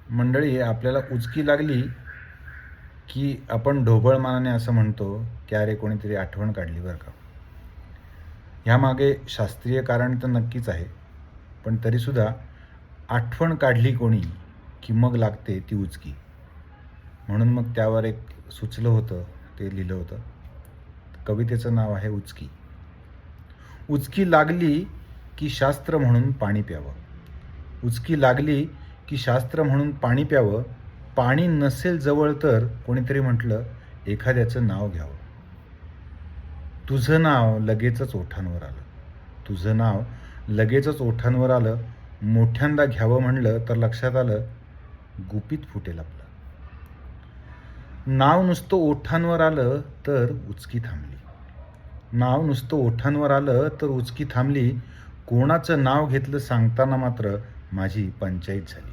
मंडळी, आपल्याला उचकी लागली की आपण ढोबळमानाने असं म्हणतो की अरे कोणीतरी आठवण काढली बरं का. ह्यामागे शास्त्रीय कारण तर नक्कीच आहे, पण तरीसुद्धा आठवण काढली कोणी की मग लागते ती उचकी. म्हणून मग त्यावर एक सुचलं होतं, ते लिहिलं होतं. कवितेचं नाव आहे उचकी. उचकी लागली की शास्त्र म्हणून पाणी प्यावं. उचकी लागली की शास्त्र म्हणून पाणी प्यावं. पाणी नसेल जवळ तर कोणीतरी म्हटलं एखाद्याचं नाव घ्यावं. तुझं नाव लगेचच ओठांवर आलं. तुझं नाव लगेचच ओठांवर आलं. मोठ्यांदा घ्यावं म्हणलं तर लक्षात आलं गुपित फुटेल आपलं. नाव नुसतं ओठांवर आलं तर उचकी थांबली. नाव नुसतं ओठांवर आलं तर उचकी थांबली. कोणाचं नाव घेतलं सांगताना मात्र माझी पंचाईत झाली.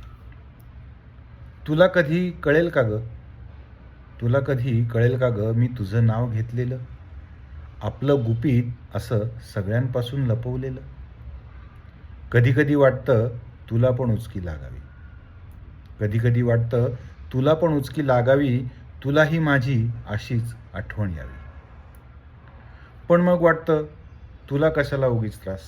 तुला कधी कळेल का गं? तुला कधी कळेल का गं मी तुझं नाव घेतलेलं? आपलं गुपित असं सगळ्यांपासून लपवलेलं. कधी कधी वाटतं तुला पण उचकी लागावी. कधी कधी वाटतं तुला पण उचकी लागावी. तुलाही माझी अशीच आठवण यावी. पण मग वाटतं तुला कशाला उगीच त्रास.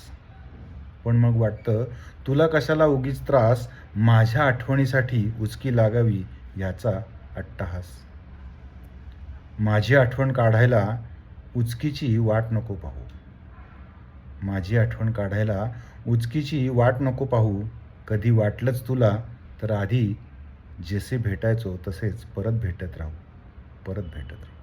पण मग वाटतं तुला कशाला उगीच त्रास. माझ्या आठवणीसाठी उचकी लागावी याचा अट्टहास. माझी आठवण काढायला उचकीची वाट नको पाहू. माझी आठवण काढायला उचकीची वाट नको पाहू. कधी वाटलंच तुला तर आधी जसे भेटायचो तसेच परत भेटत राहू. परत भेटत राहू.